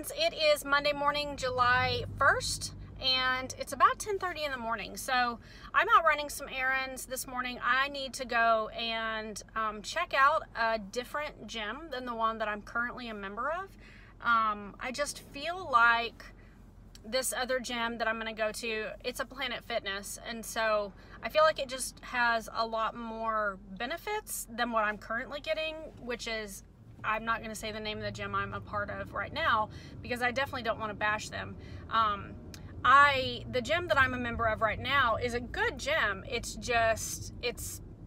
friends, it is Monday morning, July 1st, and it's about 10:30 in the morning. So I'm out running some errands this morning. I need to go and check out a different gym than the one that I'm currently a member of. I just feel like this other gym that I'm going to go to, it's a Planet Fitness, and so I feel like it just has a lot more benefits than what I'm currently getting, which is, I'm not going to say the name of the gym I'm a part of right now because I definitely don't want to bash them. The gym that I'm a member of right now is a good gym. It's just,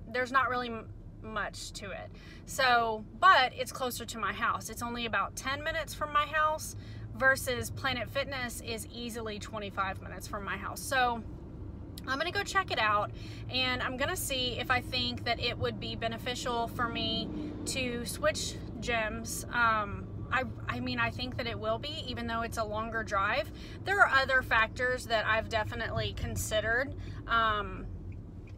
there's not really much to it. So, but it's closer to my house. It's only about 10 minutes from my house versus Planet Fitness is easily 25 minutes from my house. So I'm going to go check it out, and I'm going to see if I think that it would be beneficial for me to switch gyms. I mean, I think that it will be, even though it's a longer drive. There are other factors that I've definitely considered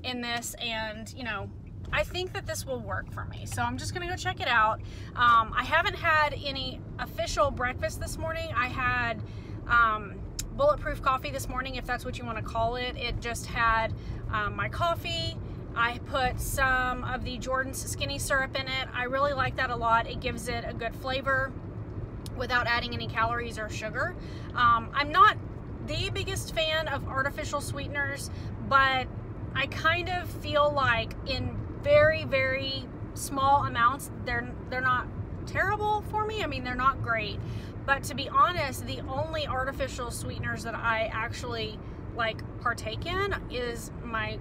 in this, and, you know, I think that this will work for me. So I'm just going to go check it out. I haven't had any official breakfast this morning. I had bulletproof coffee this morning, if that's what you want to call it. It just had my coffee. I put some of the Jordan's skinny syrup in it. I really like that a lot. It gives it a good flavor without adding any calories or sugar. I'm not the biggest fan of artificial sweeteners, but I kind of feel like in very, very small amounts, they're not terrible for me. I mean, they're not great, but to be honest, the only artificial sweeteners that I actually like partake in is my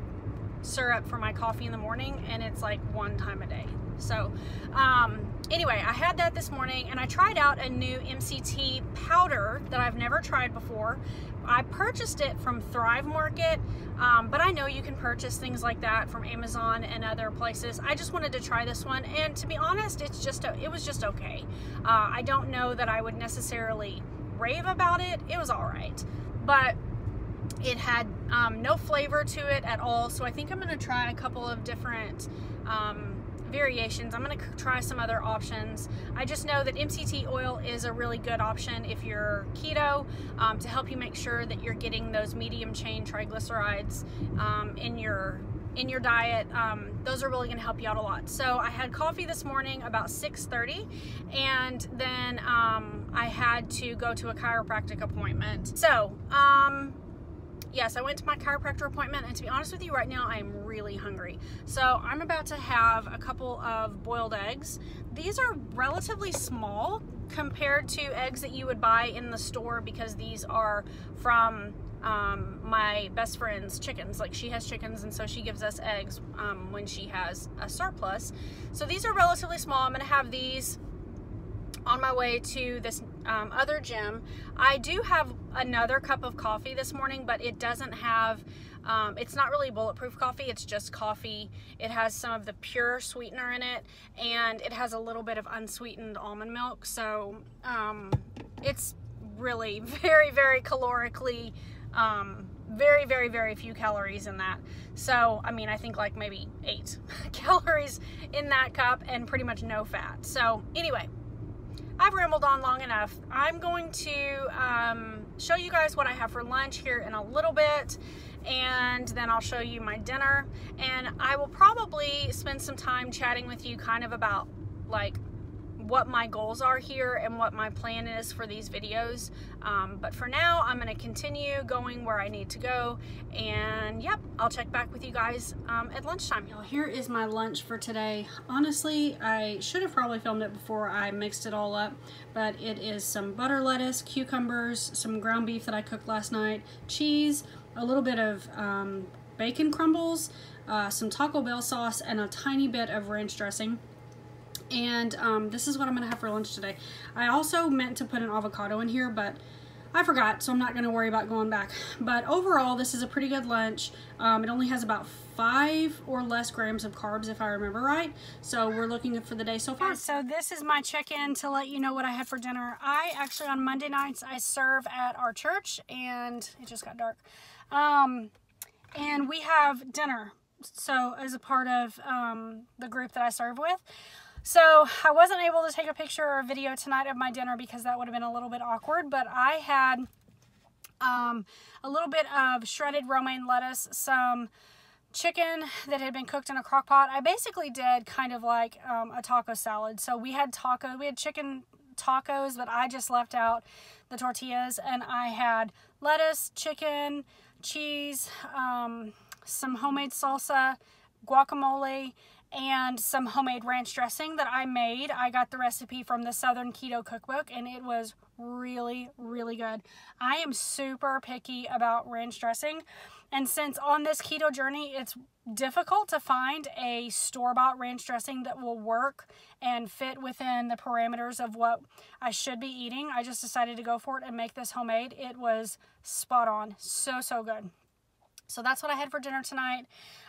syrup for my coffee in the morning, and it's like one time a day. So anyway, I had that this morning, and I tried out a new MCT powder that I've never tried before. I purchased it from Thrive Market, but I know you can purchase things like that from Amazon and other places. I just wanted to try this one, and to be honest, it was just okay. I don't know that I would necessarily rave about it. It was all right, but it had no flavor to it at all. So I think I'm going to try a couple of different variations. I'm going to try some other options. I just know that MCT oil is a really good option if you're keto, to help you make sure that you're getting those medium chain triglycerides in your diet. Those are really going to help you out a lot. So I had coffee this morning about 6:30, and then I had to go to a chiropractic appointment. So yes, I went to my chiropractor appointment, and to be honest with you, right now I am really hungry. So I'm about to have a couple of boiled eggs. These are relatively small compared to eggs that you would buy in the store, because these are from my best friend's chickens. Like, she has chickens, and so she gives us eggs when she has a surplus. So these are relatively small. I'm gonna have these on my way to this other gym. I do have another cup of coffee this morning, but it doesn't have, it's not really bulletproof coffee, it's just coffee. It has some of the pure sweetener in it, and it has a little bit of unsweetened almond milk. So it's really very, very calorically, very, very, very few calories in that. So, I mean, I think like maybe 8 calories in that cup, and pretty much no fat. So anyway, I've rambled on long enough. I'm going to show you guys what I have for lunch here in a little bit, and then I'll show you my dinner, and I will probably spend some time chatting with you kind of about like what my goals are here and what my plan is for these videos. But for now, I'm going to continue going where I need to go, and yep, I'll check back with you guys at lunchtime. Here is my lunch for today. Honestly, I should have probably filmed it before I mixed it all up, but it is some butter lettuce, cucumbers, some ground beef that I cooked last night, cheese, a little bit of bacon crumbles, some Taco Bell sauce, and a tiny bit of ranch dressing. And this is what I'm gonna have for lunch today. I also meant to put an avocado in here, but I forgot, so I'm not gonna worry about going back. But overall, this is a pretty good lunch. It only has about 5 or less grams of carbs, if I remember right. So we're looking good for the day so far. So this is my check-in to let you know what I had for dinner. I actually, on Monday nights, I serve at our church, and it just got dark. And we have dinner, so as a part of the group that I serve with. So I wasn't able to take a picture or a video tonight of my dinner because that would have been a little bit awkward, but I had a little bit of shredded romaine lettuce, some chicken that had been cooked in a crock pot. I basically did kind of like a taco salad. So we had chicken tacos, but I just left out the tortillas, and I had lettuce, chicken, cheese, some homemade salsa, guacamole, and some homemade ranch dressing that I made. I got the recipe from the Southern Keto cookbook, and it was really, really good. I am super picky about ranch dressing, and since on this keto journey it's difficult to find a store-bought ranch dressing that will work and fit within the parameters of what I should be eating, I just decided to go for it and make this homemade. It was spot on. So good. So that's what I had for dinner tonight.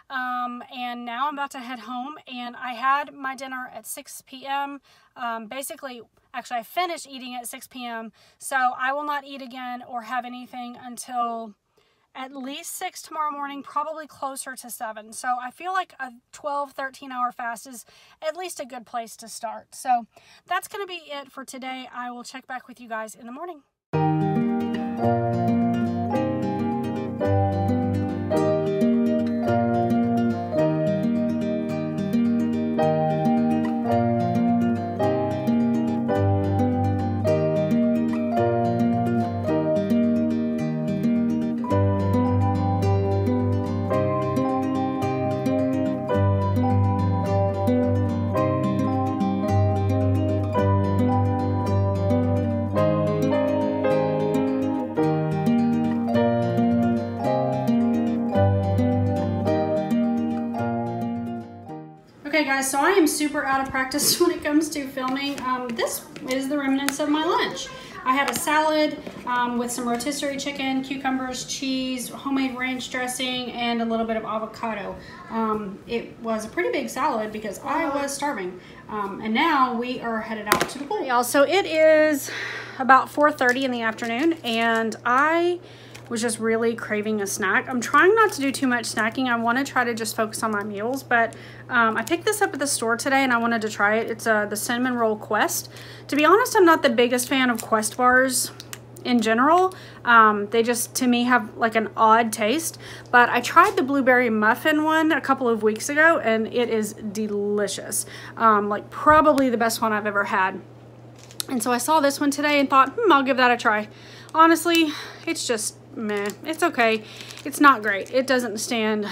And now I'm about to head home, and I had my dinner at 6 p.m. Actually, I finished eating at 6 p.m. So I will not eat again or have anything until at least 6 tomorrow morning, probably closer to 7. So I feel like a 12, 13 hour fast is at least a good place to start. So that's going to be it for today. I will check back with you guys in the morning. Okay guys, so I am super out of practice when it comes to filming. This is the remnants of my lunch. I had a salad with some rotisserie chicken, cucumbers, cheese, homemade ranch dressing, and a little bit of avocado. It was a pretty big salad because I was starving. And now we are headed out to the pool. Y'all, so it is about 4:30 in the afternoon, and I was just really craving a snack. I'm trying not to do too much snacking. I want to try to just focus on my meals, but I picked this up at the store today and I wanted to try it. It's the Cinnamon Roll Quest. To be honest, I'm not the biggest fan of Quest bars in general. They just, to me, have like an odd taste, but I tried the blueberry muffin one a couple of weeks ago and it is delicious. Like probably the best one I've ever had. And so I saw this one today and thought, I'll give that a try. Honestly, it's just meh. It's okay. It's not great. It doesn't stand,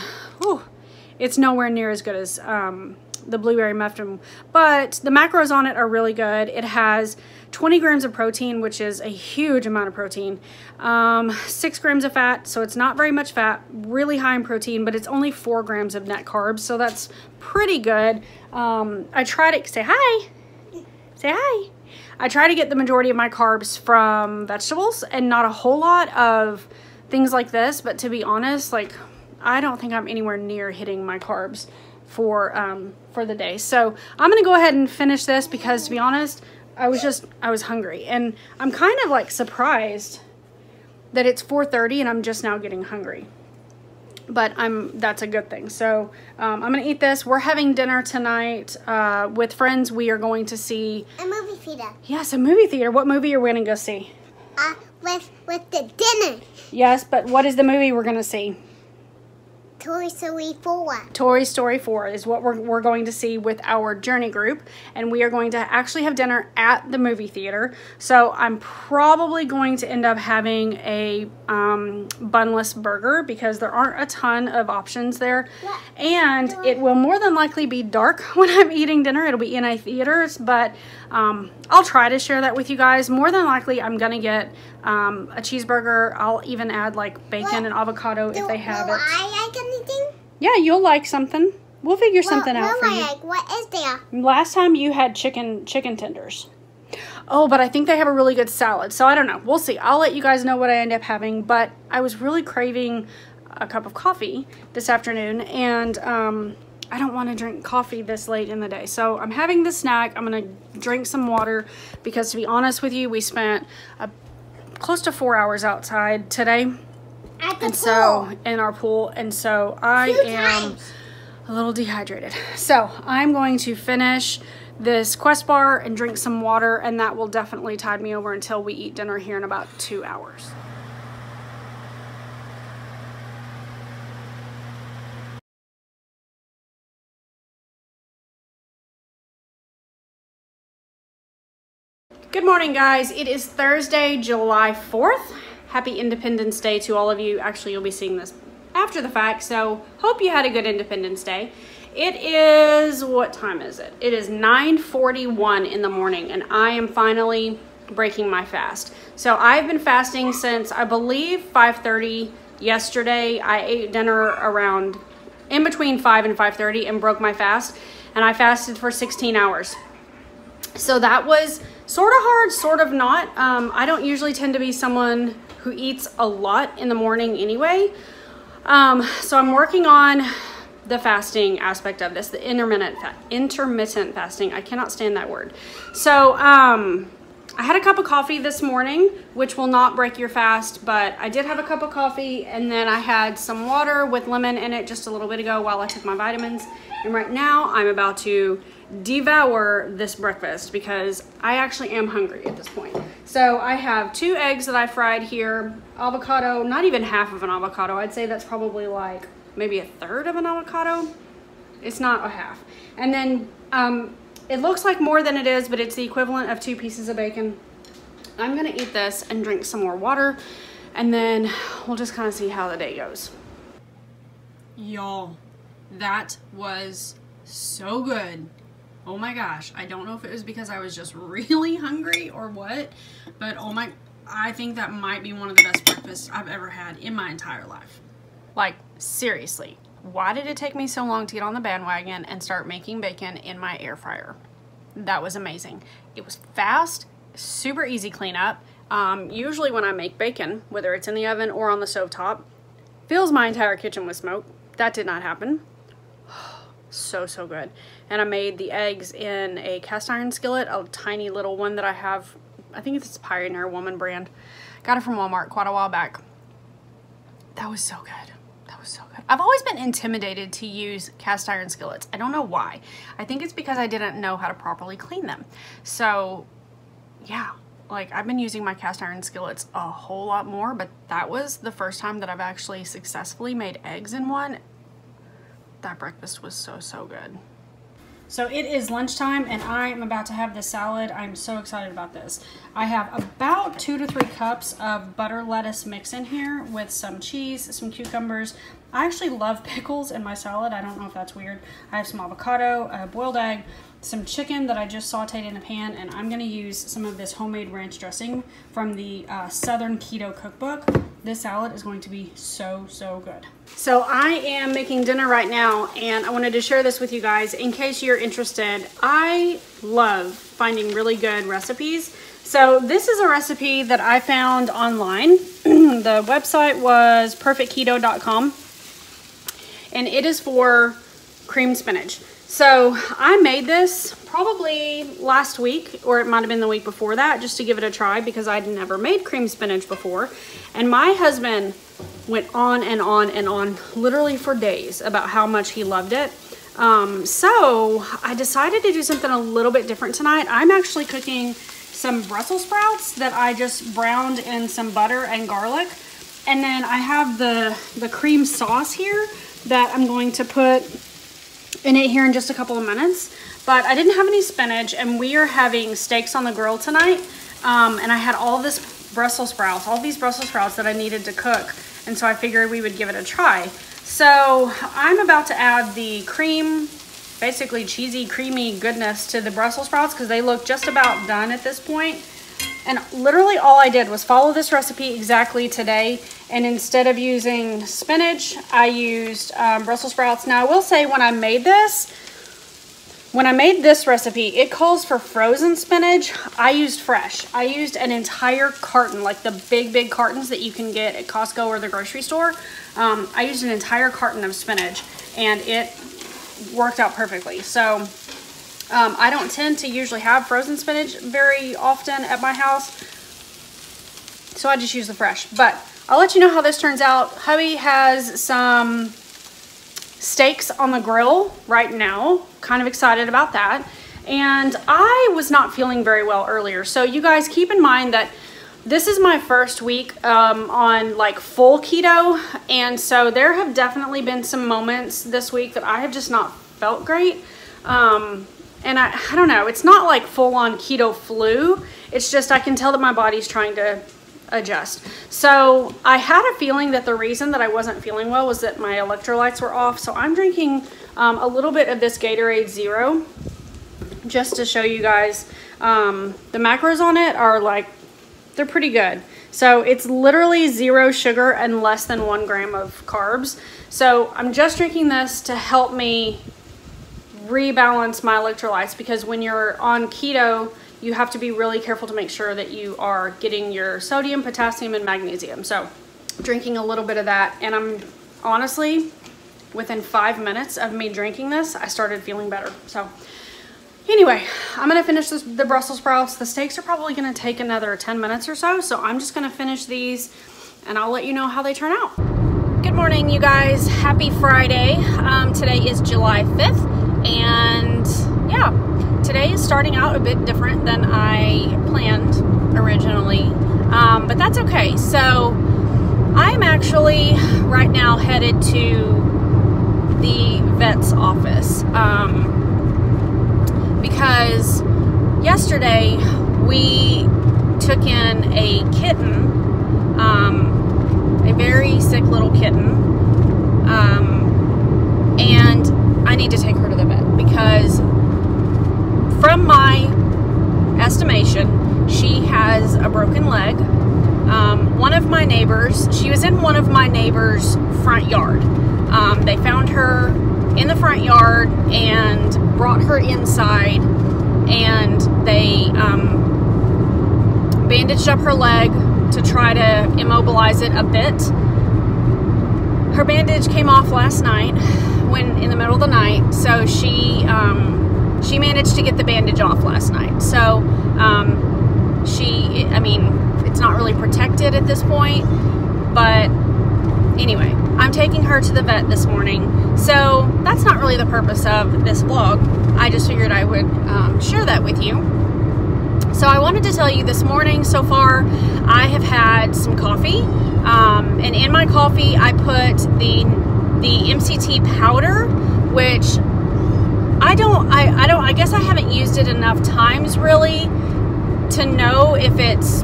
it's nowhere near as good as the blueberry muffin, but the macros on it are really good. It has 20 grams of protein, which is a huge amount of protein, 6 grams of fat, so it's not very much fat, really high in protein, but it's only 4 grams of net carbs, so that's pretty good. I tried it. Say hi. Say hi. I try to get the majority of my carbs from vegetables and not a whole lot of things like this, but to be honest, like I don't think I'm anywhere near hitting my carbs for the day. So I'm gonna go ahead and finish this because, to be honest, I was hungry, and I'm kind of like surprised that it's 4:30 and I'm just now getting hungry. But that's a good thing. So I'm gonna eat this. We're having dinner tonight with friends. We are going to see a movie theater. Yes, a movie theater. What movie are we gonna go see? With the dinner. Yes, but what is the movie we're gonna see? Toy Story 4. Toy Story 4 is what we're going to see with our journey group, and we are going to actually have dinner at the movie theater. So I'm probably going to end up having a bunless burger because there aren't a ton of options there, and it will more than likely be dark when I'm eating dinner. It'll be in a theater, but I'll try to share that with you guys. More than likely I'm gonna get a cheeseburger. I'll even add like bacon and avocado if they have it. Will I like anything? Yeah, you'll like something. We'll figure something out for you. What is there? Last time you had chicken tenders. Oh, but I think they have a really good salad. So I don't know. We'll see. I'll let you guys know what I end up having. But I was really craving a cup of coffee this afternoon, and I don't want to drink coffee this late in the day. So I'm having this snack. I'm going to drink some water because, to be honest with you, we spent close to 4 hours outside today. At the and pool. So in our pool, and so I am a little dehydrated. So I'm going to finish this Quest bar and drink some water, and that will definitely tide me over until we eat dinner here in about 2 hours. Good morning, guys. It is Thursday, July 4th. Happy Independence Day to all of you. Actually, you'll be seeing this after the fact, so hope you had a good Independence Day. It is, what time is it? It is 9:41 in the morning, and I am finally breaking my fast. So I've been fasting since, I believe, 5:30 yesterday. I ate dinner around in between 5 and 5:30 and broke my fast, and I fasted for 16 hours. So that was sort of hard, sort of not. I don't usually tend to be someone who eats a lot in the morning anyway. So I'm working on the fasting aspect of this, the intermittent fasting. I cannot stand that word. So I had a cup of coffee this morning, which will not break your fast, but I did have a cup of coffee, and then I had some water with lemon in it just a little bit ago while I took my vitamins. And right now I'm about to devour this breakfast because I actually am hungry at this point. So I have 2 eggs that I fried here, avocado, not even half of an avocado. I'd say that's probably like maybe a third of an avocado. It's not a half. And then it looks like more than it is, but it's the equivalent of 2 pieces of bacon. I'm gonna eat this and drink some more water, and then we'll just kind of see how the day goes. Y'all, that was so good. Oh my gosh, I don't know if it was because I was just really hungry or what, but oh my, I think that might be one of the best breakfasts I've ever had in my entire life. Like, seriously, why did it take me so long to get on the bandwagon and start making bacon in my air fryer? That was amazing. It was fast, super easy cleanup. Usually when I make bacon, whether it's in the oven or on the stovetop, fills my entire kitchen with smoke. That did not happen. So good. And I made the eggs in a cast iron skillet, a tiny little one that I have. I think it's Pioneer Woman brand. Got it from Walmart quite a while back. That was so good. That was so good. I've always been intimidated to use cast iron skillets. I don't know why. I think it's because I didn't know how to properly clean them. So yeah, like I've been using my cast iron skillets a whole lot more, but that was the first time that I've actually successfully made eggs in one. That breakfast was so good. So it is lunchtime, and I am about to have this salad. I'm so excited about this. I have about 2 to 3 cups of butter lettuce mix in here with some cheese, some cucumbers. I actually love pickles in my salad. I don't know if that's weird. I have some avocado, a boiled egg, some chicken that I just sauteed in a pan, and I'm gonna use some of this homemade ranch dressing from the Southern Keto cookbook. This salad is going to be so good. So I am making dinner right now, and I wanted to share this with you guys in case you're interested. I love finding really good recipes. So this is a recipe that I found online. The website was perfectketo.com, and it is for creamed spinach. So I made this probably last week, or it might have been the week before that, just to give it a try because I'd never made creamed spinach before. And my husband went on and on and on literally for days about how much he loved it. So I decided to do something a little bit different tonight. I'm actually cooking some Brussels sprouts that I just browned in some butter and garlic. And then I have the cream sauce here that I'm going to put in it here in just a couple of minutes. But I didn't have any spinach, and we are having steaks on the grill tonight. And I had all these Brussels sprouts that I needed to cook. And so I figured we would give it a try. So I'm about to add the cream, basically cheesy, creamy goodness to the Brussels sprouts because they look just about done at this point. And literally all I did was follow this recipe exactly today. And instead of using spinach, I used Brussels sprouts. Now I will say when I made this recipe, it calls for frozen spinach. I used fresh. I used an entire carton, like the big cartons that you can get at Costco or the grocery store. I used an entire carton of spinach, and it worked out perfectly. So I don't tend to usually have frozen spinach very often at my house, so I just use the fresh. But I'll let you know how this turns out. Hubby has some steaks on the grill right now. Kind of excited about that. And I was not feeling very well earlier. So you guys keep in mind that this is my first week on like full keto. And so there have definitely been some moments this week that I have just not felt great. And I don't know, it's not like full on keto flu. It's just I can tell that my body's trying to adjust. So I had a feeling that the reason that I wasn't feeling well was that my electrolytes were off. So I'm drinking a little bit of this Gatorade Zero just to show you guys. The macros on it are like, they're pretty good. So it's literally 0 sugar and less than 1 gram of carbs. So I'm just drinking this to help me rebalance my electrolytes, because when you're on keto, you have to be really careful to make sure that you are getting your sodium, potassium, and magnesium. So drinking a little bit of that, and I'm honestly, within 5 minutes of me drinking this, I started feeling better. So anyway, I'm gonna finish the Brussels sprouts. The steaks are probably gonna take another 10 minutes or so, so I'm just gonna finish these and I'll let you know how they turn out. Good morning, you guys. Happy Friday. Today is July 5th, and yeah, today is starting out a bit different than I planned originally, but that's okay. So I'm actually right now headed to the vet's office. Because yesterday we took in a kitten, a very sick little kitten, and I need to take her to the vet because from my estimation, she has a broken leg. One of my neighbors, she was in one of my neighbors' front yard. They found her in the front yard and brought her inside, and they bandaged up her leg to try to immobilize it a bit. Her bandage came off last night when in the middle of the night, so she managed to get the bandage off last night. So I mean, it's not really protected at this point, but anyway, I'm taking her to the vet this morning. So that's not really the purpose of this vlog. I just figured I would share that with you. So I wanted to tell you this morning, so far, I have had some coffee. And in my coffee, I put the MCT powder, which I guess I haven't used it enough times really to know if it's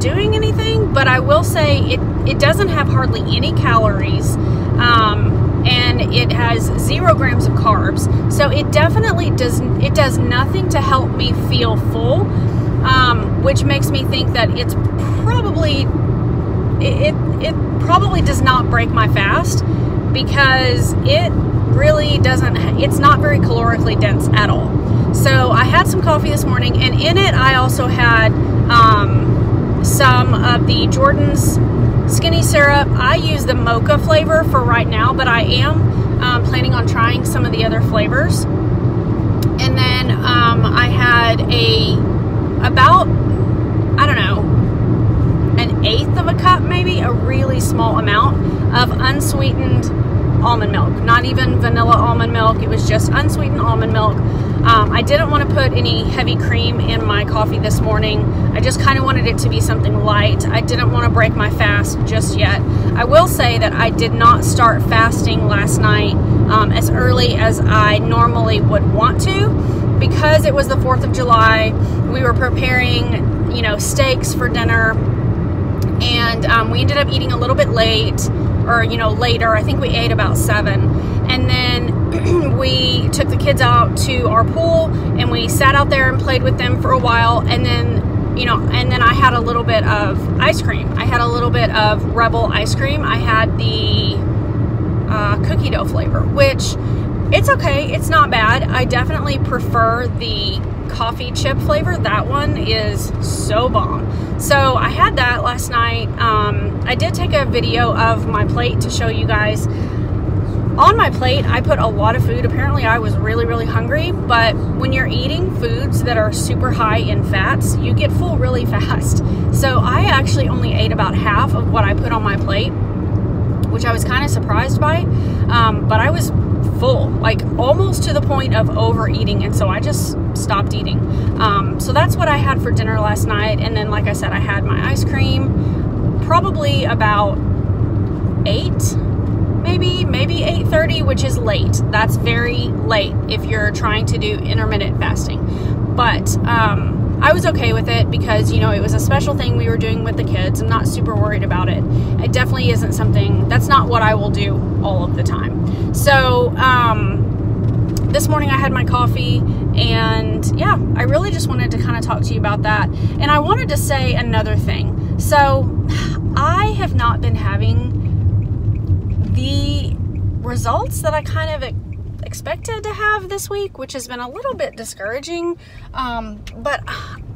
doing anything, but I will say it doesn't have hardly any calories, and it has 0 grams of carbs, so it definitely does nothing to help me feel full, which makes me think that it probably does not break my fast, because it really doesn't, it's not very calorically dense at all. So I had some coffee this morning, and in it I also had some of the Jordan's skinny syrup. I use the mocha flavor for right now, but I am planning on trying some of the other flavors. And then I had about, I don't know, 1/8 of a cup, maybe, a really small amount of unsweetened almond milk. Not even vanilla almond milk, it was just unsweetened almond milk. I didn't want to put any heavy cream in my coffee this morning. I just kind of wanted it to be something light. I didn't want to break my fast just yet. I will say that I did not start fasting last night as early as I normally would want to, because it was the 4th of July. We were preparing, you know, steaks for dinner, and we ended up eating a little bit late, or, you know, later. I think we ate about 7. And then we took the kids out to our pool, and we sat out there and played with them for a while. And then, you know, and then I had a little bit of ice cream. I had a little bit of Rebel ice cream. I had the cookie dough flavor, which it's okay. It's not bad. I definitely prefer the coffee chip flavor. That one is so bomb. So I had that last night. I did take a video of my plate to show you guys. On my plate, I put a lot of food. Apparently, I was really, really hungry. But when you're eating foods that are super high in fats, you get full really fast. So I actually only ate about half of what I put on my plate, which I was kind of surprised by. But I was full, like almost to the point of overeating, and so I just stopped eating. So that's what I had for dinner last night, and then like I said, I had my ice cream probably about 8, maybe 8:30, which is late. That's very late if you're trying to do intermittent fasting. But I was okay with it because, you know, it was a special thing we were doing with the kids. I'm not super worried about it. It definitely isn't something, that's not what I will do all of the time. So this morning I had my coffee, and yeah, I really just wanted to kind of talk to you about that. And I wanted to say another thing. So I have not been having the results that I kind of expected to have this week, which has been a little bit discouraging. But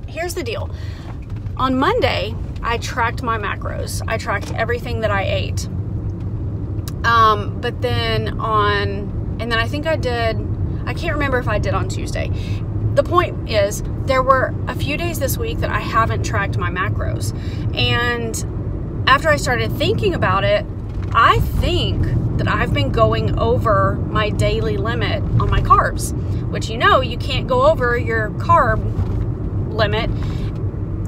here's the deal. On Monday, I tracked my macros. I tracked everything that I ate. But then I think I can't remember if I did on Tuesday. The point is, there were a few days this week that I haven't tracked my macros. And after I started thinking about it, I think that I've been going over my daily limit on my carbs, which, you know, you can't go over your carb limit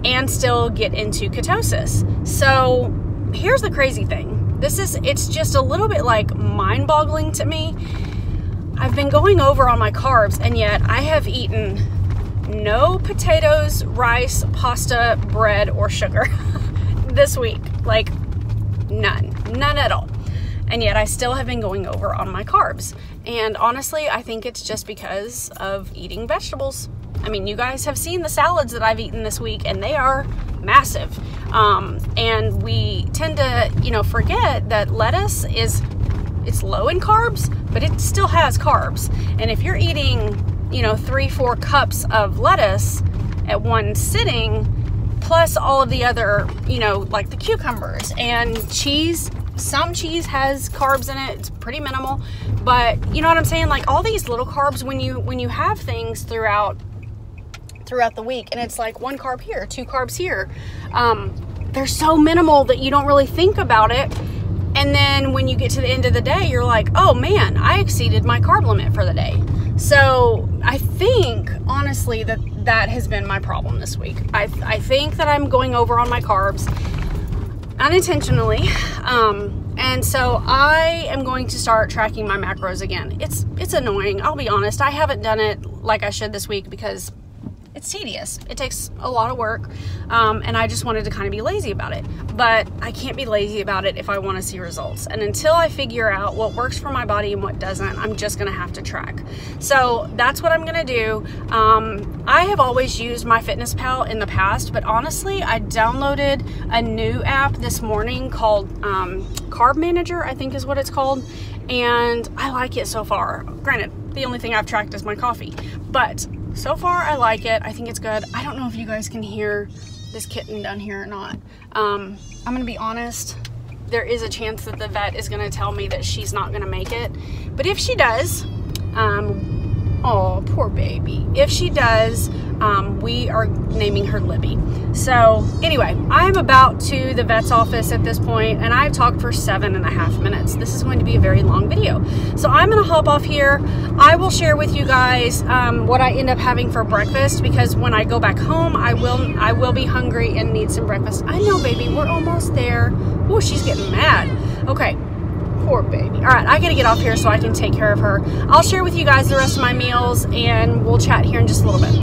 and still get into ketosis. So here's the crazy thing. It's just a little bit like mind-boggling to me. I've been going over on my carbs, and yet I have eaten no potatoes, rice, pasta, bread, or sugar this week. Like, none at all. And yet I still have been going over on my carbs. And honestly, I think it's just because of eating vegetables. I mean, you guys have seen the salads that I've eaten this week, and they are massive. And we tend to, you know, forget that lettuce it's low in carbs, but it still has carbs. And if you're eating, you know, 3-4 cups of lettuce at one sitting, plus all of the other, you know, like the cucumbers and cheese. Some cheese has carbs in it. It's pretty minimal, but you know what I'm saying? Like all these little carbs, when you have things throughout the week, and it's like 1 carb here, 2 carbs here, they're so minimal that you don't really think about it. And then when you get to the end of the day, you're like, oh man, I exceeded my carb limit for the day. So I think, honestly, that has been my problem this week. I think that I'm going over on my carbs unintentionally. And so I am going to start tracking my macros again. It's annoying. I'll be honest. I haven't done it like I should this week because it's tedious. It takes a lot of work. And I just wanted to kind of be lazy about it. But I can't be lazy about it if I want to see results. And until I figure out what works for my body and what doesn't, I'm just going to have to track. So that's what I'm going to do. I have always used MyFitnessPal in the past, but honestly, I downloaded a new app this morning called Carb Manager, I think is what it's called. And I like it so far. Granted, the only thing I've tracked is my coffee, but so far I like it. I think it's good. I don't know if you guys can hear this kitten down here or not. I'm gonna be honest, there is a chance that the vet is gonna tell me that she's not gonna make it, but if she does, oh, poor baby. If she does, we are naming her Libby. So anyway, I'm about to the vet's office at this point, and I've talked for 7.5 minutes. This is going to be a very long video. So I'm gonna hop off here. I will share with you guys what I end up having for breakfast, because when I go back home, I will be hungry and need some breakfast. I know, baby, we're almost there. Oh, she's getting mad. Okay. Poor baby. All right, I gotta get off here so I can take care of her. I'll share with you guys the rest of my meals, and we'll chat here in just a little bit.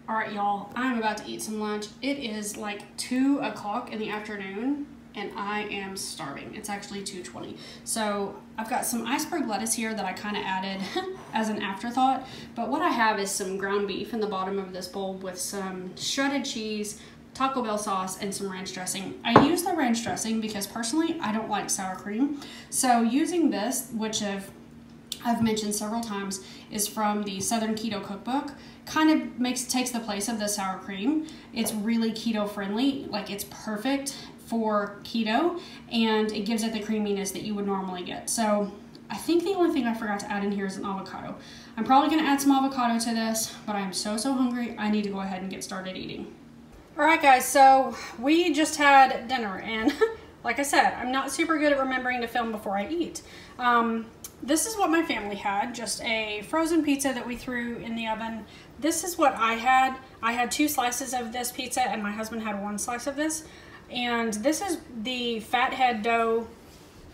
All right, y'all, I'm about to eat some lunch. It is like 2 o'clock in the afternoon, and I am starving. It's actually 2:20. So I've got some iceberg lettuce here that I kind of added as an afterthought. But what I have is some ground beef in the bottom of this bowl with some shredded cheese, Taco Bell sauce, and some ranch dressing. I use the ranch dressing because personally I don't like sour cream. So using this, which I've mentioned several times, is from the Southern Keto Cookbook, kind of takes the place of the sour cream. It's really keto friendly, like it's perfect for keto, and it gives it the creaminess that you would normally get. So I think the only thing I forgot to add in here is an avocado. I'm probably gonna add some avocado to this, but I'm so hungry, I need to go ahead and get started eating. All right, guys, so we just had dinner, and like I said, I'm not super good at remembering to film before I eat. This is what my family had, just a frozen pizza that we threw in the oven. This is what I had. I had 2 slices of this pizza, and my husband had 1 slice of this. And this is the fathead dough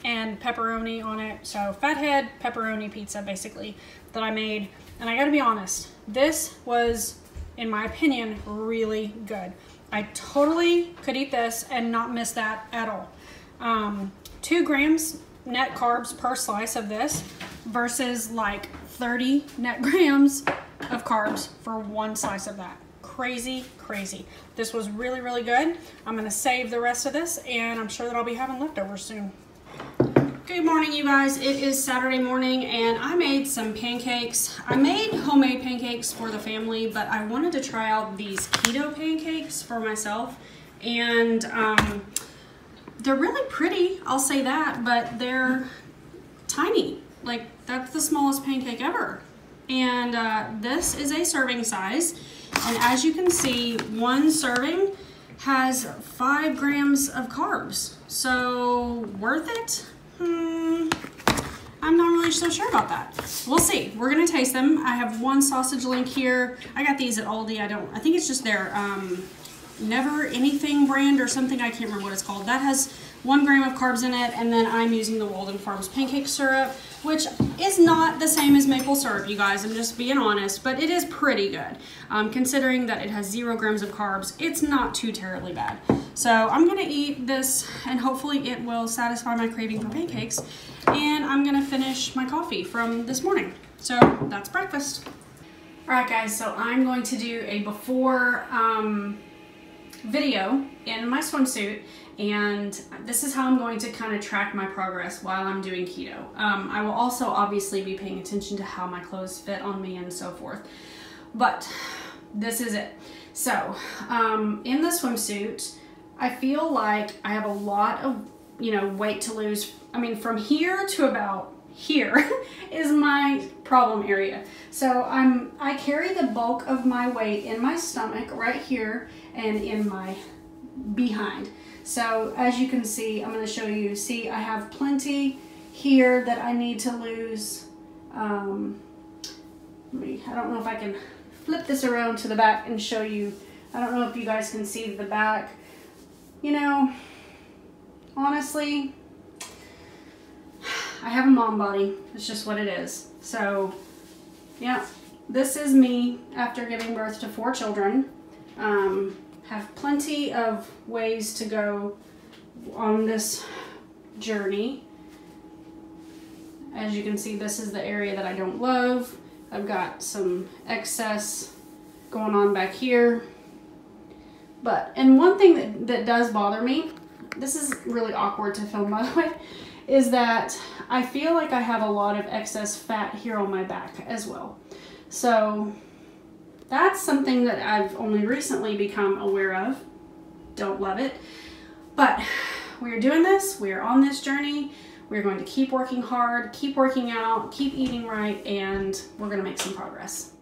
and pepperoni on it. So fathead pepperoni pizza, basically, that I made. And I gotta be honest, this was, in my opinion, really good. I totally could eat this and not miss that at all. 2 grams net carbs per slice of this versus like 30 net grams of carbs for 1 slice of that. Crazy, crazy. This was really, really good. I'm gonna save the rest of this, and I'm sure that I'll be having leftovers soon. Good morning, you guys. It is Saturday morning, and I made some pancakes. I made homemade pancakes for the family, but I wanted to try out these keto pancakes for myself, and they're really pretty, I'll say that, but they're tiny. Like, that's the smallest pancake ever. And this is a serving size, and as you can see, 1 serving has 5 grams of carbs. So, worth it? I'm not really so sure about that. We'll see. We're gonna taste them. I have 1 sausage link here. I got these at Aldi. I think it's just their Never Anything brand or something. I can't remember what it's called. That has 1 gram of carbs in it, and then I'm using the Walden Farms pancake syrup, which is not the same as maple syrup, you guys. I'm just being honest, but it is pretty good. Considering that it has 0 grams of carbs, it's not too terribly bad. So I'm gonna eat this, and hopefully it will satisfy my craving for pancakes, and I'm gonna finish my coffee from this morning. So that's breakfast. All right, guys, so I'm going to do a before video in my swimsuit, and this is how I'm going to kind of track my progress while I'm doing keto. I will also obviously be paying attention to how my clothes fit on me and so forth, but this is it. So in the swimsuit, I feel like I have a lot of weight to lose. I mean, from here to about here is my problem area. So I carry the bulk of my weight in my stomach right here and in my behind. So as you can see, I'm going to show you, see, I have plenty here that I need to lose. I don't know if I can flip this around to the back and show you. I don't know if you guys can see the back. Honestly, I have a mom body. It's just what it is. So, yeah, this is me after giving birth to 4 children. Have plenty of ways to go on this journey. As you can see, this is the area that I don't love. I've got some excess going on back here. And one thing that does bother me, this is really awkward to film, by the way, is that I feel like I have a lot of excess fat here on my back as well. So that's something that I've only recently become aware of. Don't love it. But we're doing this. We're on this journey. We're going to keep working hard, keep working out, keep eating right, and we're going to make some progress.